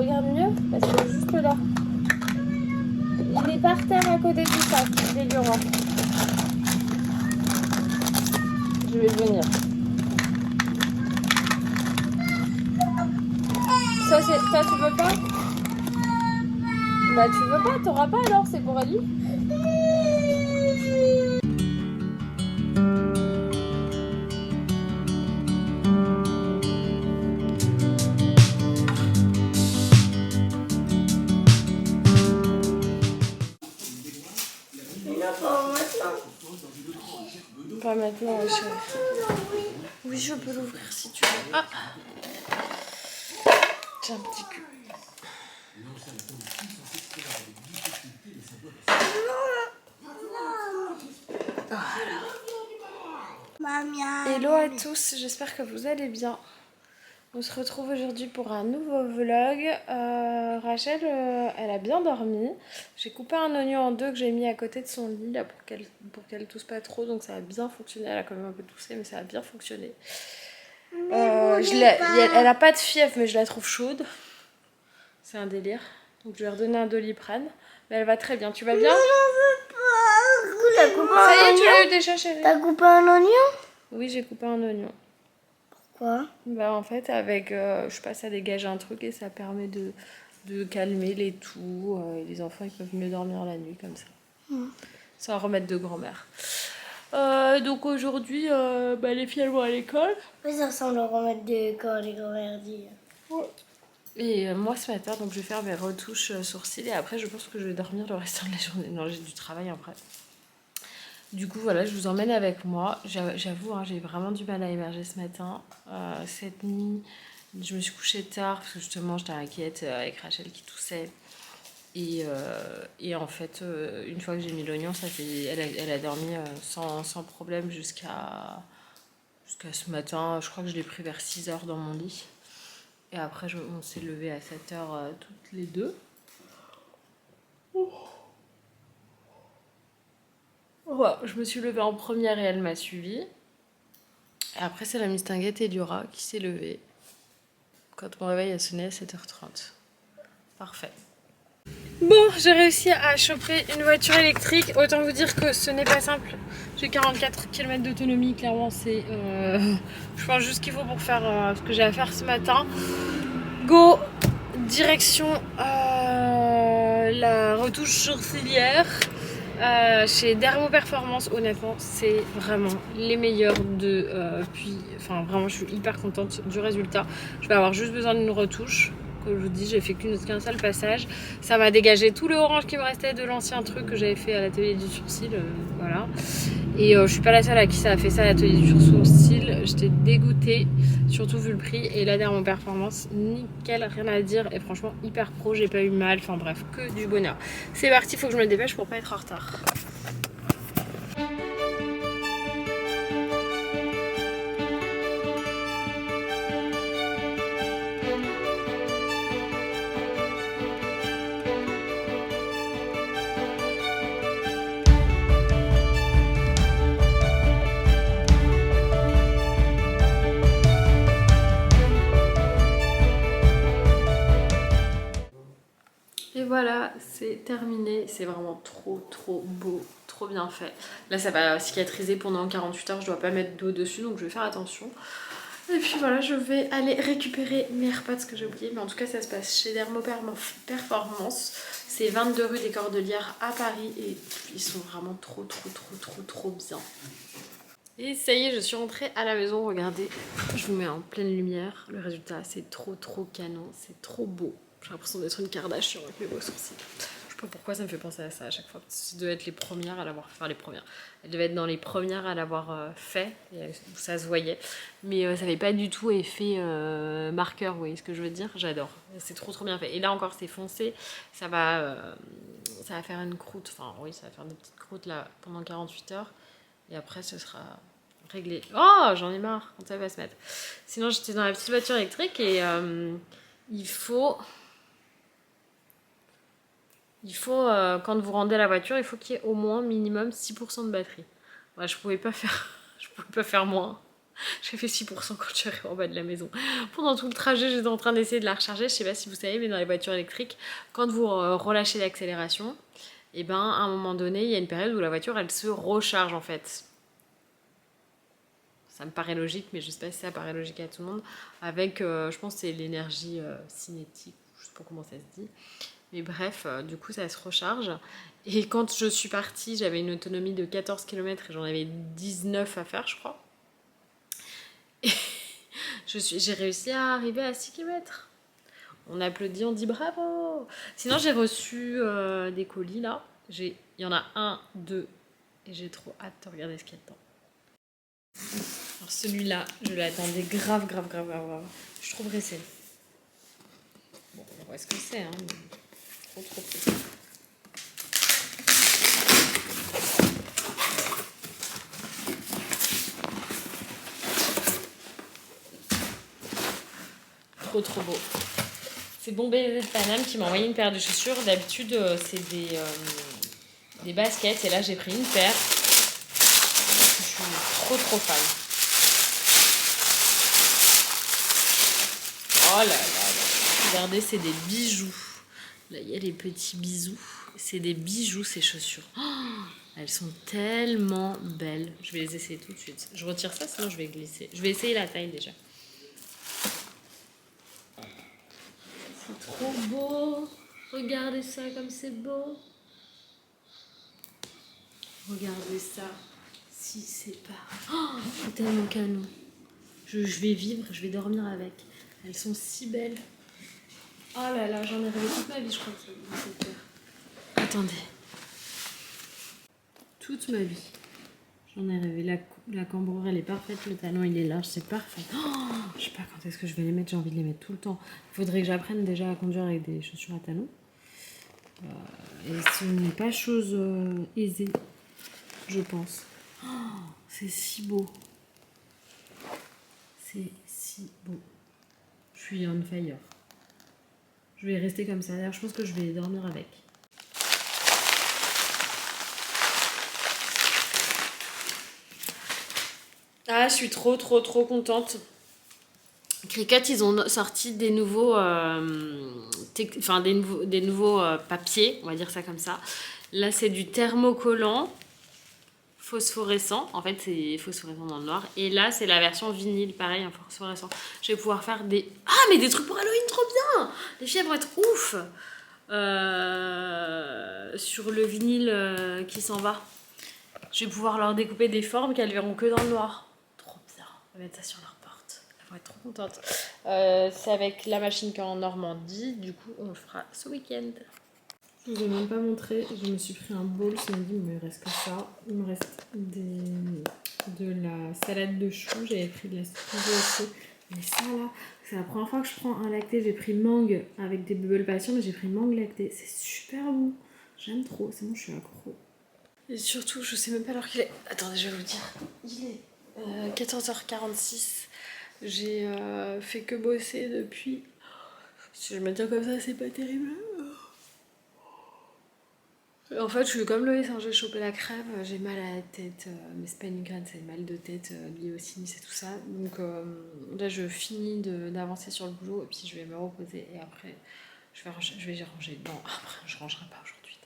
regarde mieux parce que juste là. Il est par terre à côté du sac, délurant. Je vais venir. Ça, tu veux pas? Bah tu veux pas, t'auras pas alors, c'est pour Ali. Pas maintenant, chérie. Oui, je peux l'ouvrir si tu veux. Ah, j'ai un petit cul. Voilà. Hello à tous, j'espère que vous allez bien. On se retrouve aujourd'hui pour un nouveau vlog. Rachel, elle a bien dormi. J'ai coupé un oignon en deux que j'ai mis à côté de son lit là, pour qu'elle tousse pas trop. Donc ça a bien fonctionné. Elle a quand même un peu toussé, mais ça a bien fonctionné. Elle a pas de fièvre, mais je la trouve chaude. C'est un délire. Donc je lui ai redonné un Doliprane. Mais elle va très bien. Tu vas bien? T'as coupé Ça y est, un tu l'as eu oignon? déjà, chérie? T'as coupé un oignon? Oui, j'ai coupé un oignon. Quoi? Bah en fait, avec, je sais pas, ça dégage un truc et ça permet de calmer les toux. Et les enfants, ils peuvent mieux dormir la nuit comme ça. C'est un remède de grand-mère. Donc aujourd'hui, les filles, elles vont à l'école. Oui, ça ressemble au remède de quand les grand-mères disent. Et moi ce matin, donc je vais faire mes retouches sourcils et après je pense que je vais dormir le restant de la journée. Non, j'ai du travail après. Du coup voilà, je vous emmène avec moi. J'avoue, hein, j'ai vraiment du mal à émerger ce matin. Cette nuit, je me suis couchée tard parce que justement j'étais inquiète avec Rachel qui toussait. Et en fait, une fois que j'ai mis l'oignon, elle a dormi sans problème jusqu'à ce matin. Je crois que je l'ai pris vers 6h dans mon lit. Et après, on s'est levé à 7h toutes les deux. Ouais, je me suis levée en première et elle m'a suivie. Et après, c'est la Mistinguette et Liora qui s'est levée quand mon réveil a sonné à 7h30. Parfait. Bon, j'ai réussi à choper une voiture électrique. Autant vous dire que ce n'est pas simple. J'ai 44 km d'autonomie, clairement, c'est... je pense juste qu'il faut pour faire ce que j'ai à faire ce matin. Go, direction la retouche sourcilière chez Dermo Performance. Honnêtement, c'est vraiment les meilleurs enfin vraiment, je suis hyper contente du résultat. Je vais avoir juste besoin d'une retouche. Comme je vous dis, j'ai fait qu'un seul passage. Ça m'a dégagé tout le orange qui me restait de l'ancien truc que j'avais fait à l'atelier du sourcil. Voilà. Et je suis pas la seule à qui ça a fait ça à l'atelier du sourcil. J'étais dégoûtée, surtout vu le prix. Et là, derrière mon performance, nickel, rien à dire. Et franchement, hyper pro, j'ai pas eu mal. Enfin bref, que du bonheur. C'est parti, faut que je me dépêche pour pas être en retard. Et voilà, c'est terminé. C'est vraiment trop beau, trop bien fait. Là, ça va cicatriser pendant 48 heures. Je dois pas mettre d'eau dessus, donc je vais faire attention. Et puis voilà, je vais aller récupérer mes AirPods que j'ai oublié. Mais en tout cas, ça se passe chez Dermo Performance. C'est 22 rue des Cordelières à Paris. Et ils sont vraiment trop bien. Et ça y est, je suis rentrée à la maison. Regardez, je vous mets en pleine lumière. Le résultat, c'est trop canon. C'est trop beau. J'ai l'impression d'être une Kardashian avec mes beaux sourcils. Je sais pas pourquoi ça me fait penser à ça à chaque fois. Ça devait être les premières à l'avoir fait. Enfin, les premières. Elle devait être dans les premières à l'avoir fait. Et ça se voyait. Mais ça n'avait pas du tout effet marqueur, vous voyez ce que je veux dire? J'adore. C'est trop bien fait. Et là encore, c'est foncé. Ça va faire une croûte. Enfin, oui, ça va faire des petites croûtes là pendant 48 heures. Et après, ce sera réglé. Oh, j'en ai marre quand ça va se mettre. Sinon, j'étais dans la petite voiture électrique et il faut quand vous rendez la voiture, il faut qu'il y ait au moins minimum 6% de batterie. Ouais, je pouvais pas faire moins. J'ai fait 6% quand je suis arrivée en bas de la maison. Pendant tout le trajet, j'étais en train d'essayer de la recharger. Je sais pas si vous savez, mais dans les voitures électriques, quand vous relâchez l'accélération, et ben à un moment donné, il y a une période où la voiture, elle se recharge en fait. Ça me paraît logique, mais je sais pas si ça paraît logique à tout le monde. Avec, je pense que c'est l'énergie cinétique, je sais pas comment ça se dit. Mais bref, du coup, ça se recharge. Et quand je suis partie, j'avais une autonomie de 14 km et j'en avais 19 à faire, je crois. J'ai réussi à arriver à 6 km. On applaudit, on dit bravo. Sinon, j'ai reçu des colis là. Il y en a un, deux. Et j'ai trop hâte de regarder ce qu'il y a dedans. Alors celui-là, je l'attendais grave. Je suis trop pressée. Bon, on voit ce que c'est, hein. Mais trop pressée. Trop beau. C'est Bon Baiser de Paname qui m'a envoyé une paire de chaussures. D'habitude, c'est des baskets. Et là, j'ai pris une paire. Je suis trop fan. Oh là là. Regardez, c'est des bijoux. Là, il y a les petits bisous. C'est des bijoux, ces chaussures. Oh, elles sont tellement belles. Je vais les essayer tout de suite. Je retire ça, sinon je vais glisser. Je vais essayer la taille déjà. C'est trop beau. Regardez ça comme c'est beau. Regardez ça. Si c'est pas... Oh, c'est tellement canon. Je vais vivre, je vais dormir avec. Elles sont si belles. Oh là là, j'en ai rêvé toute ma vie, je crois, de cette paire. Attendez. Toute ma vie. J'en ai rêvé. La cambrure, elle est parfaite. Le talon, il est large. C'est parfait. Oh, je sais pas quand est-ce que je vais les mettre. J'ai envie de les mettre tout le temps. Il faudrait que j'apprenne déjà à conduire avec des chaussures à talons. Et ce n'est pas chose aisée, je pense. Oh, c'est si beau. C'est si beau. Je suis on fire. Je vais rester comme ça. D'ailleurs, je pense que je vais dormir avec. Ah, je suis trop contente. Cricut, ils ont sorti des nouveaux, des nouveaux papiers, on va dire ça comme ça. Là, c'est du thermocollant phosphorescent. En fait, c'est phosphorescent dans le noir. Et là, c'est la version vinyle, pareil, en phosphorescent. Je vais pouvoir faire des... Ah, mais des trucs pour Halloween, trop bien! Les filles, elles vont être ouf! Sur le vinyle qui s'en va. Je vais pouvoir leur découper des formes qu'elles verront que dans le noir. Trop bien. On va mettre ça sur leur porte. Elles vont être trop contentes. C'est avec la machine qui est en Normandie. Du coup, on le fera ce week-end. Je vous ai même pas montré. Je me suis pris un bowl ce midi. Il me reste que ça. Il me reste de la salade de choux. J'avais pris de la sauce aussi. Mais ça là, c'est la première fois que je prends un lacté. J'ai pris mangue avec des bubble passion, mais j'ai pris mangue lacté. C'est super bon. J'aime trop. C'est bon, je suis accro. Et surtout, je sais même pas l'heure qu'il est. Attendez, je vais vous dire. Il est 14h46. J'ai fait que bosser depuis. Si je me dis comme ça, c'est pas terrible. En fait, je suis comme Loïs, hein, j'ai chopé la crève, j'ai mal à la tête, mais c'est pas une migraine, c'est mal de tête lié au sinus et tout ça. Donc là, je finis d'avancer sur le boulot et puis je vais me reposer et après, je vais ranger. Non, après, je rangerai pas aujourd'hui.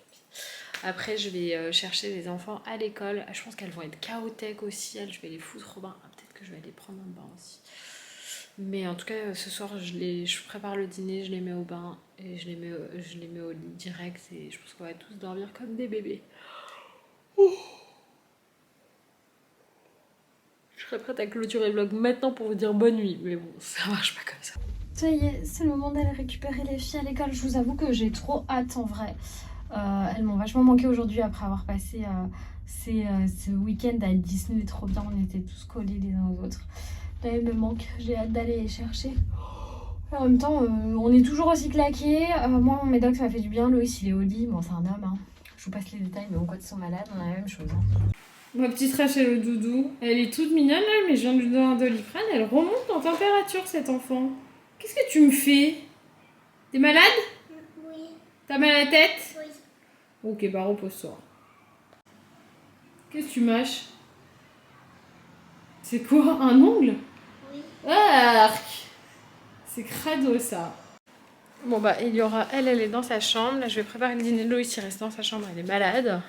Après, je vais chercher les enfants à l'école. Je pense qu'elles vont être chaotiques aussi, elles, je vais les foutre au bain. Ah, peut-être que je vais les prendre en bain aussi. Mais en tout cas, ce soir, je prépare le dîner, je les mets au bain et je les mets au lit direct. Et je pense qu'on va tous dormir comme des bébés. Oh. Je serais prête à clôturer le vlog maintenant pour vous dire bonne nuit. Mais bon, ça marche pas comme ça. Ça y est, c'est le moment d'aller récupérer les filles à l'école. Je vous avoue que j'ai trop hâte en vrai. Elles m'ont vachement manqué aujourd'hui après avoir passé ce week-end à Disney. Trop bien, on était tous collés les uns aux autres. Là, elles me manquent, j'ai hâte d'aller les chercher. En même temps, on est toujours aussi claqués. Moi, mon médoc, ça m'a fait du bien. Loïs, il est au lit. Bon, c'est un homme. Hein. Je vous passe les détails, mais mon potes sont malades. On a la même chose. Hein. Ma petite Rachel au doudou. Elle est toute mignonne, là, mais je viens de lui donner un Doliprane. Elle remonte en température, cet enfant. Qu'est-ce que tu me fais? T'es malade? Oui. T'as mal à la tête? Oui. Ok, bah repose-toi. Qu'est-ce que tu mâches? C'est quoi? Un ongle? Oui. Arc! C'est crado ça. Bon bah Eliora, elle est dans sa chambre. Là je vais préparer le dîner. Loïs il reste dans sa chambre, elle est malade.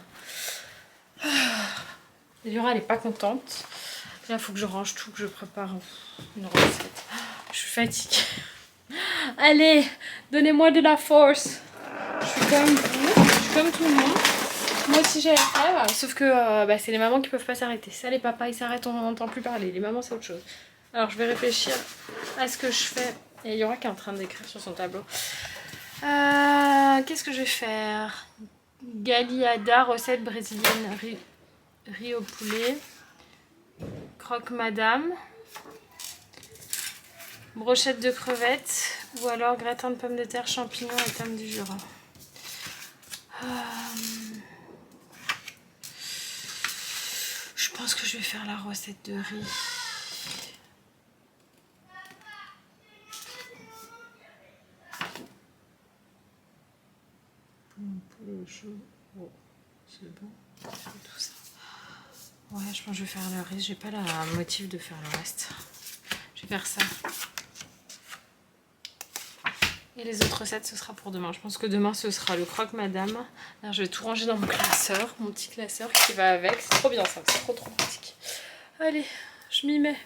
Eliora elle est pas contente. Là il faut que je range tout, que je prépare une recette. Je suis fatiguée. Allez, donnez-moi de la force. Je suis comme vous, je suis comme tout le monde. Moi aussi j'ai la crève, sauf que c'est les mamans qui peuvent pas s'arrêter. Ça les papas ils s'arrêtent, on n'entend plus parler. Les mamans c'est autre chose. Alors je vais réfléchir à ce que je fais. Et il y aura qui est en train d'écrire sur son tableau. Qu'est-ce que je vais faire? Galiada, recette brésilienne, riz au poulet, croque madame, brochette de crevettes ou alors gratin de pommes de terre, champignons et tomes du Jura. Je pense que je vais faire la recette de riz. Poulet chaud. Oh, c'est bon. Tout ça. Ouais, je pense que je vais faire le riz. J'ai pas la motive de faire le reste. Je vais faire ça. Et les autres recettes, ce sera pour demain. Je pense que demain, ce sera le croque madame. Alors, je vais tout ranger dans mon classeur, mon petit classeur qui va avec. C'est trop bien ça, c'est trop pratique. Allez, je m'y mets.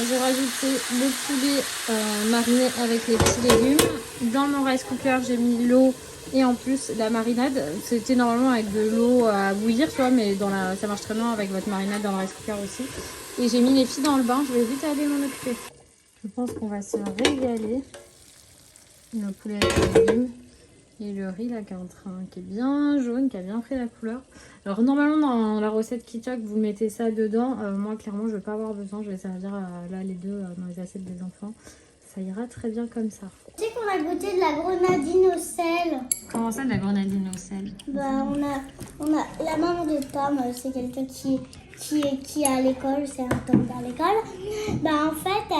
J'ai rajouté le poulet mariné avec les petits légumes. Dans mon rice cooker, j'ai mis l'eau et en plus la marinade. C'était normalement avec de l'eau à bouillir, tu vois, mais ça marche très bien avec votre marinade dans le rice cooker aussi. Et j'ai mis les filles dans le bain, je vais vite aller m'en occuper. Je pense qu'on va se régaler. Le poulet avec les légumes. Et le riz là qui est bien jaune, qui a bien pris la couleur. Alors normalement dans la recette Kitok vous mettez ça dedans. Moi clairement je vais pas avoir besoin, je vais servir là les deux dans les assiettes des enfants. Ça ira très bien comme ça. Tu sais qu'on a goûté de la grenadine au sel. Comment ça de la grenadine au sel? Bah on a la maman de Tom, c'est quelqu'un qui est à l'école, c'est un Tom dans l'école. Bah en fait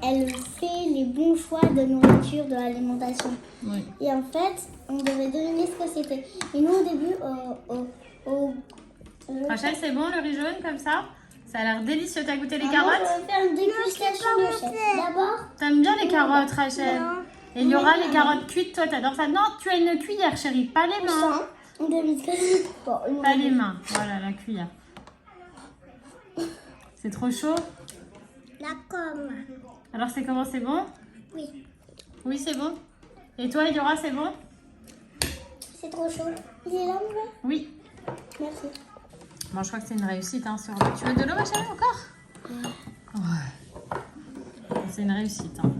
elle fait les bons choix de nourriture, de l'alimentation. Oui. Et en fait on devait deviner ce que c'était. Et nous au début Rachel, c'est bon le riz jaune comme ça? Ça a l'air délicieux. T'as goûté les Maman, carottes? je vais faire une dégustation de chef. D'abord. T'aimes bien les carottes, Rachel? Et il y aura les carottes cuites, toi t'adores ça? Non, tu as une cuillère chérie, pas les mains. On devine que c'est Pas les mains, voilà la cuillère. C'est trop chaud? La gomme. Alors c'est comment, c'est bon? Oui. Oui, c'est bon. Et toi, Eliora, c'est bon? C'est trop chaud. Il est là, mon verre? Oui. Merci. Bon, je crois que c'est une réussite. Hein, sur... Tu veux de l'eau, ma chérie, encore? Ouais. C'est une réussite. Hein.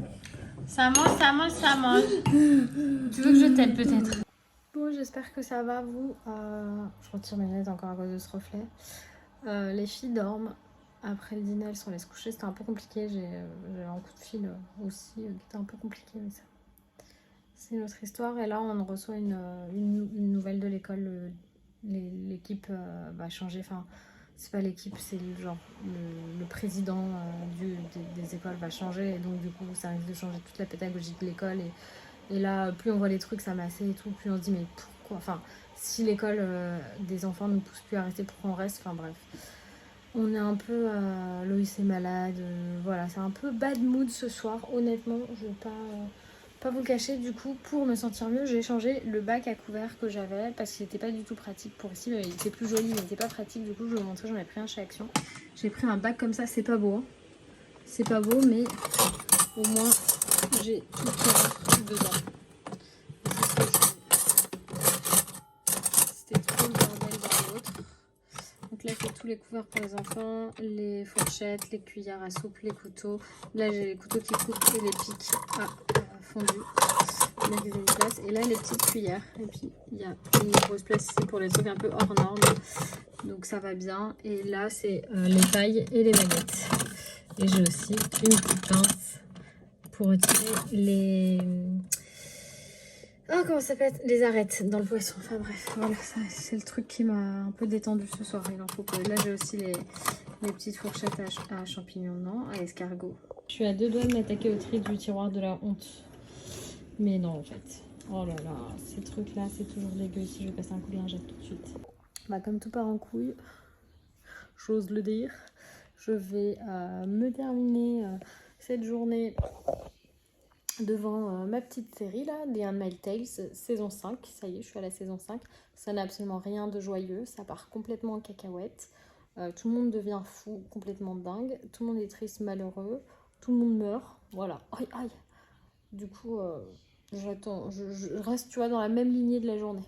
Ça mange, ça mange, ça mange. Tu veux que je t'aide, peut-être? Bon, j'espère que ça va, vous. Je retire mes lunettes encore à cause de ce reflet. Les filles dorment. Après le dîner, elles sont allées se coucher. C'était un peu compliqué. J'ai un coup de fil aussi qui était un peu compliqué, mais c'est notre histoire. Et là, on reçoit une nouvelle de l'école. L'équipe va changer. Enfin, c'est pas l'équipe, c'est genre le président des écoles va changer. Et donc, du coup, ça risque de changer toute la pédagogie de l'école. Et là, plus on voit les trucs s'amasser et tout, plus on se dit, mais pourquoi? Enfin, si l'école des enfants ne pousse plus à rester, pourquoi on reste? Enfin, bref. On est un peu... Loïs est malade. Voilà, c'est un peu bad mood ce soir. Honnêtement, je vais pas vous le cacher. Du coup, pour me sentir mieux, j'ai changé le bac à couvert que j'avais parce qu'il n'était pas du tout pratique pour ici. Il était plus joli, mais il n'était pas pratique. Du coup, je vais vous montrer, j'en ai pris un chez Action. J'ai pris un bac comme ça, c'est pas beau. Hein. C'est pas beau, mais au moins, j'ai tout qui dedans. C'était trop le bordel dans l'autre. Donc là, c'est tous les couverts pour les enfants, les fourchettes, les cuillères à soupe, les couteaux. Là, j'ai les couteaux qui coupent et les pics à fondu. Donc, ils ont une place. Et là, les petites cuillères. Et puis, il y a une grosse place ici pour les trucs un peu hors normes. Donc, ça va bien. Et là, c'est les pailles et les baguettes. Et j'ai aussi une petite pince pour retirer les... Oh, comment ça s'appelle? Les arêtes dans le poisson. Enfin bref, voilà, c'est le truc qui m'a un peu détendu ce soir. Il en faut peu. Là, j'ai aussi les petites fourchettes à champignons, non, à escargot. Je suis à 2 doigts de m'attaquer au tri du tiroir de la honte. Mais non, en fait. Oh là là, ces trucs-là, c'est toujours dégueu. Si je vais passer un coup de lingette tout de suite. Bah, comme tout part en couille, j'ose le dire, je vais me terminer cette journée devant ma petite série là, The Handmaid's Tale, saison 5. Ça y est, je suis à la saison 5. Ça n'a absolument rien de joyeux, ça part complètement en cacahuète. Tout le monde devient fou, complètement dingue. Tout le monde est triste, malheureux. Tout le monde meurt. Voilà. Aïe, aïe. Du coup, j'attends. Je reste, tu vois, dans la même lignée de la journée.